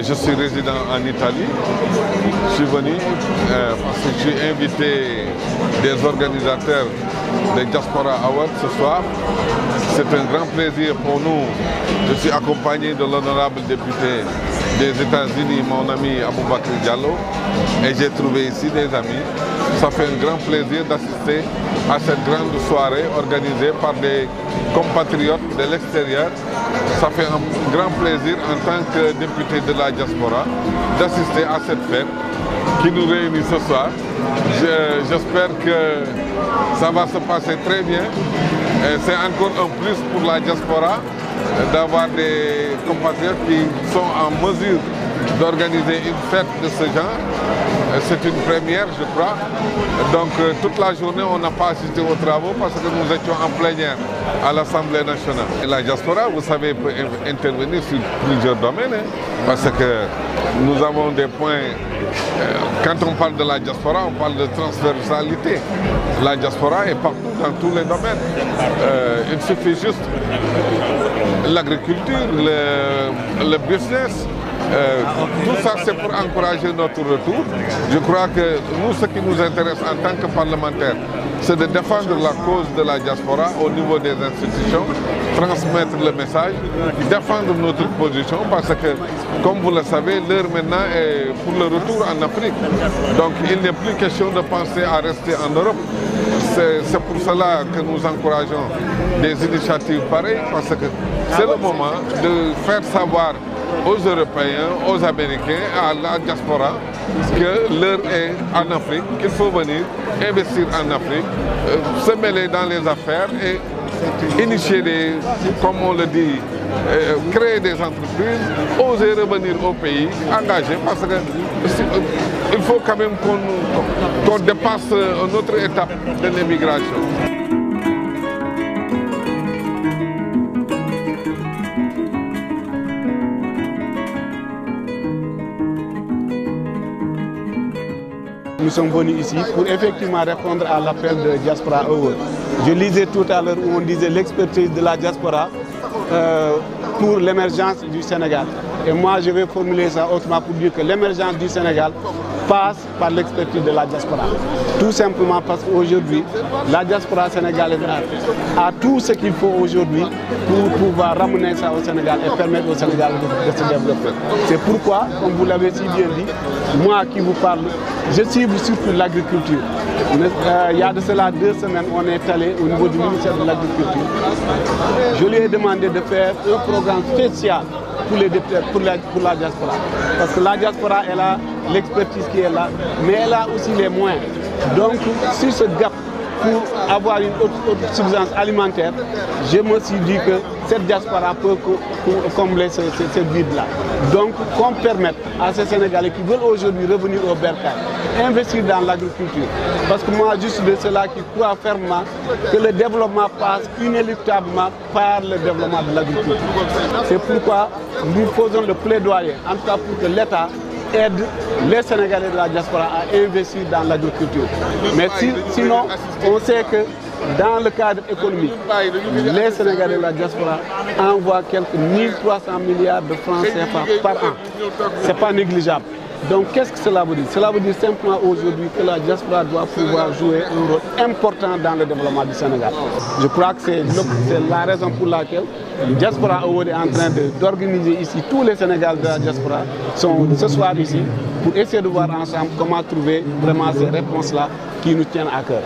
Je suis résident en Italie. Je suis venu parce que je suis invité des organisateurs de Diaspora Awards ce soir. C'est un grand plaisir pour nous. Je suis accompagné de l'honorable député des États-Unis, mon ami Aboubakar Diallo, et j'ai trouvé ici des amis. Ça fait un grand plaisir d'assister à cette grande soirée organisée par des compatriotes de l'extérieur. Ça fait un grand plaisir en tant que député de la diaspora d'assister à cette fête qui nous réunit ce soir. J'espère que ça va se passer très bien. C'est encore un plus pour la diaspora d'avoir des compatriotes qui sont en mesure d'organiser une fête de ce genre. C'est une première, je crois. Donc toute la journée, on n'a pas assisté aux travaux parce que nous étions en plénière à l'Assemblée nationale. Et la diaspora, vous savez, peut intervenir sur plusieurs domaines, parce que nous avons des points. Quand on parle de la diaspora, on parle de transversalité. La diaspora est partout dans tous les domaines. Il suffit juste l'agriculture, le business. Tout ça, c'est pour encourager notre retour. Je crois que nous, ce qui nous intéresse en tant que parlementaires, c'est de défendre la cause de la diaspora au niveau des institutions, transmettre le message, défendre notre position, parce que, comme vous le savez, l'heure maintenant est pour le retour en Afrique. Donc il n'est plus question de penser à rester en Europe. C'est pour cela que nous encourageons des initiatives pareilles, parce que c'est le moment de faire savoir aux Européens, aux Américains, à la diaspora, que l'heure est en Afrique, qu'il faut venir investir en Afrique, se mêler dans les affaires et initier comme on le dit, créer des entreprises, oser revenir au pays, engager, parce qu'il faut quand même qu'on dépasse une autre étape de l'immigration. Nous sommes venus ici pour effectivement répondre à l'appel de Diaspora Award. Je lisais tout à l'heure où on disait l'expertise de la diaspora pour l'émergence du Sénégal. Et moi, je vais formuler ça autrement pour dire que l'émergence du Sénégal passe par l'expertise de la diaspora. Tout simplement parce qu'aujourd'hui, la diaspora sénégalaise a tout ce qu'il faut aujourd'hui pour pouvoir ramener ça au Sénégal et permettre au Sénégal de se développer. C'est pourquoi, comme vous l'avez si bien dit, moi qui vous parle, je cible surtout l'agriculture. Il y a de cela 2 semaines, on est allé au niveau du ministère de l'Agriculture. Je lui ai demandé de faire un programme spécial pour la diaspora. Parce que la diaspora, elle a l'expertise qui est là, mais elle a aussi les moyens. Donc, sur ce gap, pour avoir une autosuffisance alimentaire, je me suis dit que cette diaspora peut combler ce vide-là. Donc, qu'on permette à ces Sénégalais qui veulent aujourd'hui revenir au bercail, investir dans l'agriculture. Parce que moi, je suis de ceux-là qui croient fermement que le développement passe inéluctablement par le développement de l'agriculture. C'est pourquoi nous faisons le plaidoyer, en tout cas pour que l'État aide les Sénégalais de la diaspora à investir dans l'agriculture. Mais sinon, on sait que dans le cadre économique, les Sénégalais de la diaspora envoient quelques 1300 milliards de francs CFA par an. Ce n'est pas négligeable. Donc qu'est-ce que cela veut dire? Cela veut dire simplement aujourd'hui que la diaspora doit pouvoir jouer un rôle important dans le développement du Sénégal. Je crois que c'est la raison pour laquelle la Diaspora Award est en train d'organiser ici. Tous les Sénégalais de la diaspora sont ce soir ici pour essayer de voir ensemble comment trouver vraiment ces réponses-là qui nous tiennent à cœur.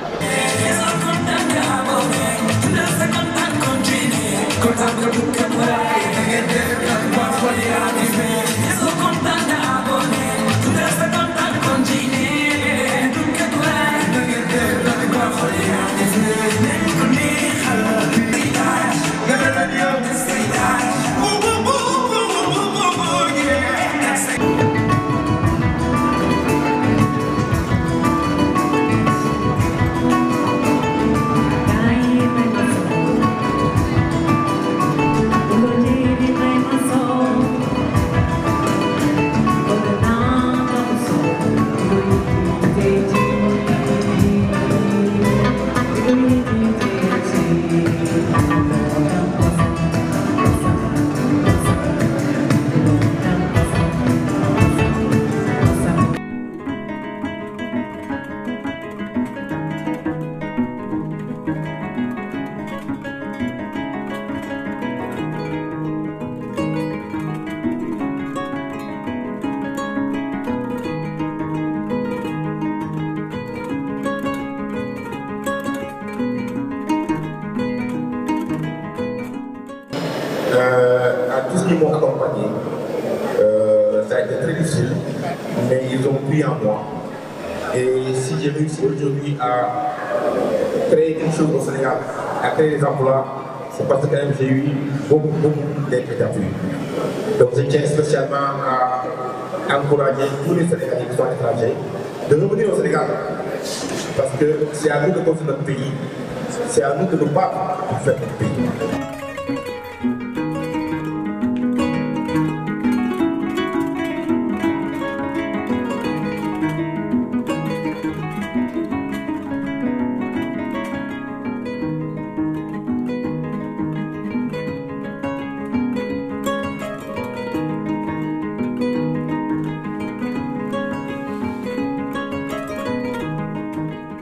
m'ont accompagné. Ça a été très difficile, mais ils ont cru en moi. Et si j'ai réussi aujourd'hui à créer quelque chose au Sénégal, à créer des emplois, c'est parce que j'ai eu beaucoup d'appui. Donc je tiens spécialement à encourager tous les Sénégalais qui sont étrangers de revenir au Sénégal. Parce que c'est à nous de construire notre pays, c'est à nous de nous battre pour faire notre pays.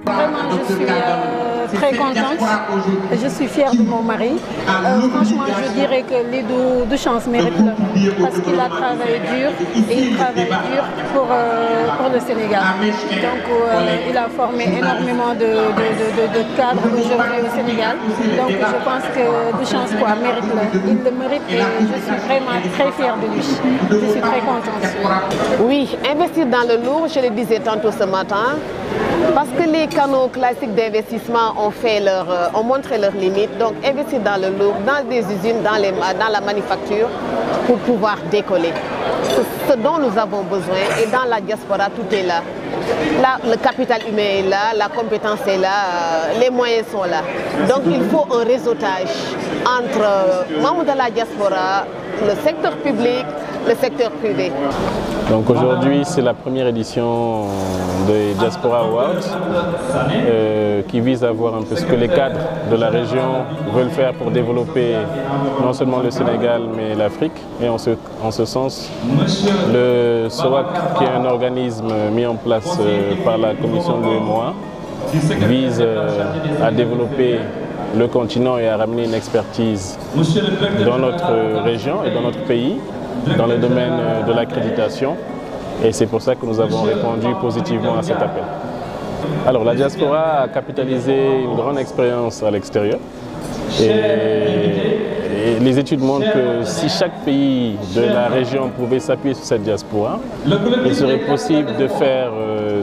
Vraiment, je suis très contente. Je suis fière de mon mari. Franchement, je dirais que les deux chances méritent le, parce qu'il a travaillé dur et il travaille dur pour le Sénégal. Donc, il a formé énormément de cadres aujourd'hui au Sénégal. Donc, je pense que deux chances mérite-le. Il le mérite et je suis vraiment très fière de lui. Je suis très contente. Oui, investir dans le lourd, je le disais tantôt ce matin, parce que les canaux classiques d'investissement ont montré leurs limites. Donc investir dans le lourd, dans des usines, dans la manufacture, pour pouvoir décoller. C'est ce dont nous avons besoin et dans la diaspora, tout est là. Là, le capital humain est là, la compétence est là, les moyens sont là. Donc il faut un réseautage entre membres de la diaspora, le secteur public, le secteur privé. Donc aujourd'hui, c'est la première édition des Diaspora Awards qui vise à voir un peu ce que les cadres de la région veulent faire pour développer non seulement le Sénégal mais l'Afrique. Et en ce sens, le SOAC, qui est un organisme mis en place par la commission de l'UEMOA, vise à développer le continent et à ramener une expertise dans notre région et dans notre pays, dans le domaine de l'accréditation. Et c'est pour ça que nous avons répondu positivement à cet appel. Alors la diaspora a capitalisé une grande expérience à l'extérieur. Et les études montrent que si chaque pays de la région pouvait s'appuyer sur cette diaspora, il serait possible de faire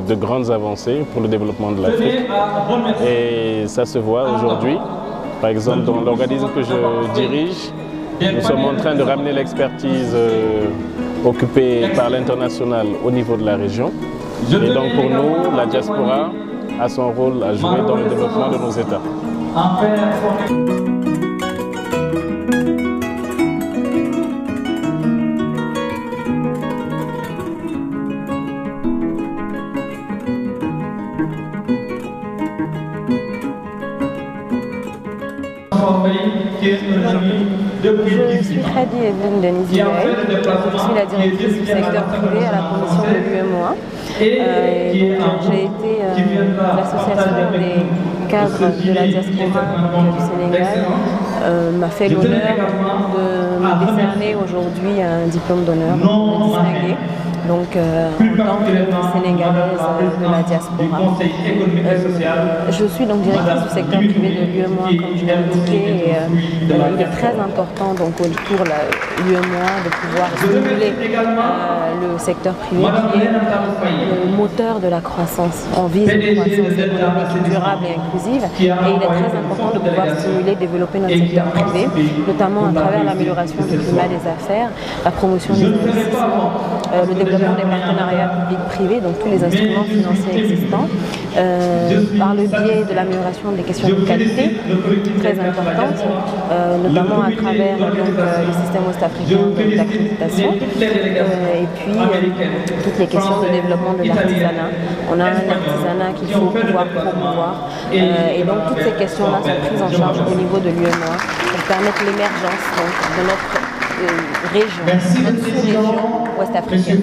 de grandes avancées pour le développement de l'Afrique. Et ça se voit aujourd'hui. Par exemple, dans l'organisme que je dirige, nous sommes en train de ramener l'expertise occupée par l'international au niveau de la région. Et donc pour nous, la diaspora a son rôle à jouer dans le développement de nos États. Je suis Khady Evelyne Denise Ibaye. Je suis la directrice du secteur privé à la commission de l'UEMOA. J'ai été l'association des cadres de la diaspora du Sénégal m'a fait l'honneur de me décerner aujourd'hui un diplôme d'honneur distingué. Donc en tant que sénégalaise de la diaspora. Je suis donc directrice du secteur privé de l'UEMOA, comme je l'ai indiqué, et il est très important donc, pour l'UEMOA de pouvoir stimuler le secteur privé qui est le moteur de la croissance. On vise une croissance économique durable et inclusive et il est très important de pouvoir stimuler, développer notre secteur privé, notamment à travers l'amélioration du climat des affaires, la promotion des investissements, le développement des partenariats publics-privés, donc tous les instruments financiers existants, par le biais de l'amélioration des questions de qualité, très importantes, notamment à travers le système ouest-africain d'accréditation, et puis toutes les questions de développement de l'artisanat. On a un artisanat qu'il faut pouvoir promouvoir, et donc toutes ces questions-là sont prises en charge au niveau de l'UEMOA pour permettre l'émergence de notre région, notre sous-région ouest-africaine.